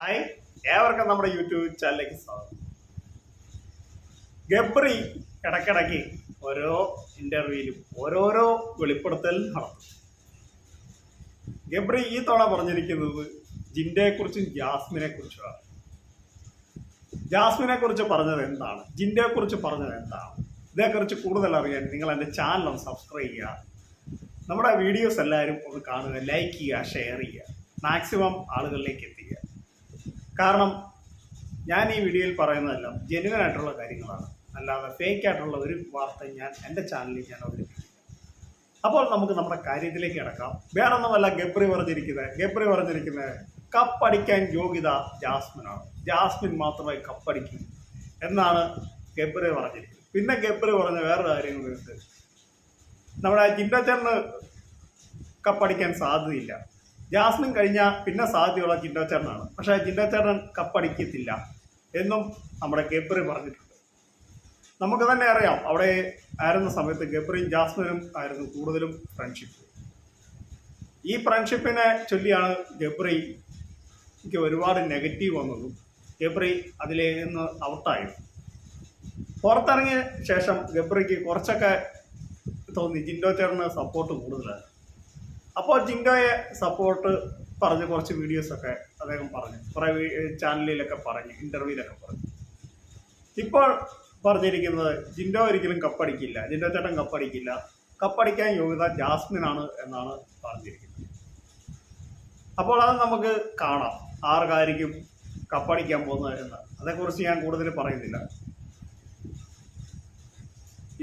Hi, ഏവർക്കും നമ്മുടെ YouTube ചാനലിലേക്ക് സ്വാഗതം. ഗബ്രി ഇടയ്ക്കിടയ്ക്ക് ഓരോ ഇന്റർവ്യൂവിലും ഓരോരോ വെളിപ്പെടുത്തൽ നടത്തും. ഗബ്രി ഈ തവണ പറഞ്ഞിരിക്കുന്നത് ജിൻഡയെക്കുറിച്ചും ജാസ്മിനെ കുറിച്ചുമാണ്. ജാസ്മിനെ കുറിച്ച് പറഞ്ഞത് എന്താണ്, ജിൻഡയെ കുറിച്ച് പറഞ്ഞത് എന്താണ്, ഇതേക്കുറിച്ച് കൂടുതൽ അറിയാൻ നിങ്ങൾ എൻ്റെ ചാനൽ ഒന്ന് സബ്സ്ക്രൈബ് ചെയ്യുക. നമ്മുടെ വീഡിയോസ് എല്ലാവരും ഒന്ന് കാണുക, ലൈക്ക് ചെയ്യുക, ഷെയർ ചെയ്യുക, മാക്സിമം ആളുകളിലേക്ക് എത്തിക്കുക. കാരണം ഞാൻ ഈ വീഡിയോയിൽ പറയുന്നതെല്ലാം ജെന്യുവൻ ആയിട്ടുള്ള കാര്യങ്ങളാണ്, അല്ലാതെ ഫേക്ക് ആയിട്ടുള്ള ഒരു വാർത്ത ഞാൻ എൻ്റെ ചാനലിൽ ഞാൻ അവതരിപ്പിക്കില്ല. അപ്പോൾ നമുക്ക് നമ്മുടെ കാര്യത്തിലേക്ക് കിടക്കാം. വേറൊന്നുമല്ല ഗബ്രി പറഞ്ഞിരിക്കുന്നത് കപ്പടിക്കാൻ യോഗ്യത ജാസ്മിനാണ്, ജാസ്മിൻ മാത്രമേ കപ്പടിക്കൂ എന്നാണ് ഗബ്രി പറഞ്ഞിരിക്കുന്നത്. പിന്നെ ഗബ്രി പറഞ്ഞ വേറൊരു കാര്യങ്ങളുണ്ട്, നമ്മുടെ ജിൻഡോച്ചേട്ടന് കപ്പടിക്കാൻ സാധ്യതയില്ല, ജാസ്മിൻ കഴിഞ്ഞാൽ പിന്നെ സാധ്യതയുള്ള ജിൻഡോച്ചേട്ടനാണ്, പക്ഷേ ജിൻഡോച്ചേട്ടൻ കപ്പടിക്കത്തില്ല എന്നും നമ്മുടെ ഗബ്രി പറഞ്ഞിട്ടുണ്ട്. നമുക്ക് തന്നെ അറിയാം, അവിടെ ആയിരുന്ന സമയത്ത് ഗബ്രിയും ജാസ്മിനും ആയിരുന്നു കൂടുതലും ഫ്രണ്ട്ഷിപ്പ്. ഈ ഫ്രണ്ട്ഷിപ്പിനെ ചൊല്ലിയാണ് ഗബ്രിക്ക് ഒരുപാട് നെഗറ്റീവ് വന്നതും ഗബ്രി അതിലേ നിന്ന് ഔട്ടായി. പുറത്തിറങ്ങിയ ശേഷം ഗബ്രിക്ക് കുറച്ചൊക്കെ തോന്നി ജിൻഡോച്ചേട്ടന് സപ്പോർട്ട് കൂടുതലാണ്. അപ്പോൾ ജിൻഡോയെ സപ്പോർട്ട് പറഞ്ഞ് കുറച്ച് വീഡിയോസൊക്കെ അദ്ദേഹം പറഞ്ഞു, കുറേ ചാനലിലൊക്കെ പറഞ്ഞു, ഇൻ്റർവ്യൂവിലൊക്കെ പറഞ്ഞു. ഇപ്പോൾ പറഞ്ഞിരിക്കുന്നത് ജിൻഡോ ഒരിക്കലും കപ്പടിക്കില്ല, ജിൻഡോ ചേട്ടൻ കപ്പടിക്കില്ല, കപ്പടിക്കാൻ യോഗ്യത ജാസ്മിനാണ് എന്നാണ് പറഞ്ഞിരിക്കുന്നത്. അപ്പോൾ അത് നമുക്ക് കാണാം ആർക്കായിരിക്കും കപ്പടിക്കാൻ പോകുന്നത് എന്ന്. അതേക്കുറിച്ച് ഞാൻ കൂടുതൽ പറയുന്നില്ല.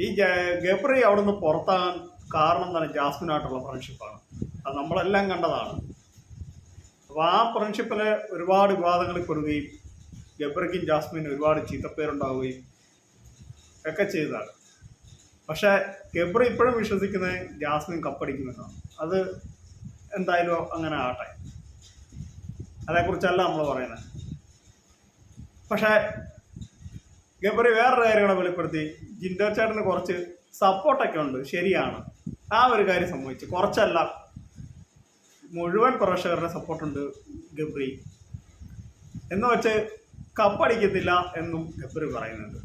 ഈ ഗബ്രി അവിടുന്ന് പുറത്താകാൻ കാരണം തന്നെ ജാസ്മിനായിട്ടുള്ള ഫ്രണ്ട്ഷിപ്പാണ്, അത് നമ്മളെല്ലാം കണ്ടതാണ്. അപ്പോൾ ആ ഫ്രണ്ട്ഷിപ്പിൽ ഒരുപാട് വിവാദങ്ങളിൽ പെടുകയും ഗബ്രിക്കും ജാസ്മിനും ഒരുപാട് ചീത്തപ്പേരുണ്ടാവുകയും ഒക്കെ ചെയ്തതാണ്. പക്ഷേ ഗബ്രി ഇപ്പോഴും വിശ്വസിക്കുന്നത് ജാസ്മിൻ കപ്പടിക്കുമെന്നാണ്. അത് എന്തായാലും അങ്ങനെ ആട്ടെ, അതേക്കുറിച്ചല്ല നമ്മൾ പറയുന്നത്. പക്ഷേ ഗബ്രി വേറൊരു കാര്യങ്ങളെ വെളിപ്പെടുത്തി, ജിൻഡോ ചേട്ടന് കുറച്ച് സപ്പോർട്ടൊക്കെ ഉണ്ട്, ശരിയാണ്, ആ ഒരു കാര്യം സംഭവിച്ചു. കുറച്ചല്ല, മുഴുവൻ പ്രേക്ഷകരുടെ സപ്പോർട്ടുണ്ട് ഗബ്രി എന്ന് വെച്ച് കപ്പടിക്കത്തില്ല എന്നും ഗബ്രി പറയുന്നുണ്ട്.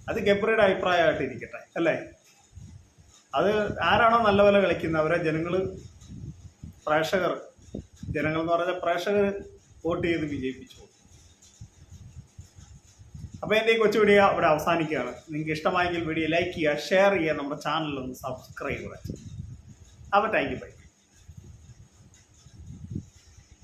അത് ഗബ്രിയുടെ അഭിപ്രായമായിട്ട് ഇരിക്കട്ടെ, അല്ലേ? അത് ആരാണോ നല്ലപോലെ കളിക്കുന്നത് അവരെ ജനങ്ങൾ എന്ന് പറഞ്ഞാൽ പ്രേക്ഷകർ വോട്ട് ചെയ്ത് വിജയിപ്പിച്ചു. അപ്പോൾ എൻ്റെ ഈ കൊച്ചു വീഡിയോ ഇവിടെ അവസാനിക്കുകയാണ്. നിങ്ങൾക്ക് ഇഷ്ടമായെങ്കിൽ വീഡിയോ ലൈക്ക് ചെയ്യുക, ഷെയർ ചെയ്യുക, നമ്മുടെ ചാനലൊന്ന് സബ്സ്ക്രൈബ് ചെയ്യുക. അപ്പോൾ താങ്ക് യു, ബൈ.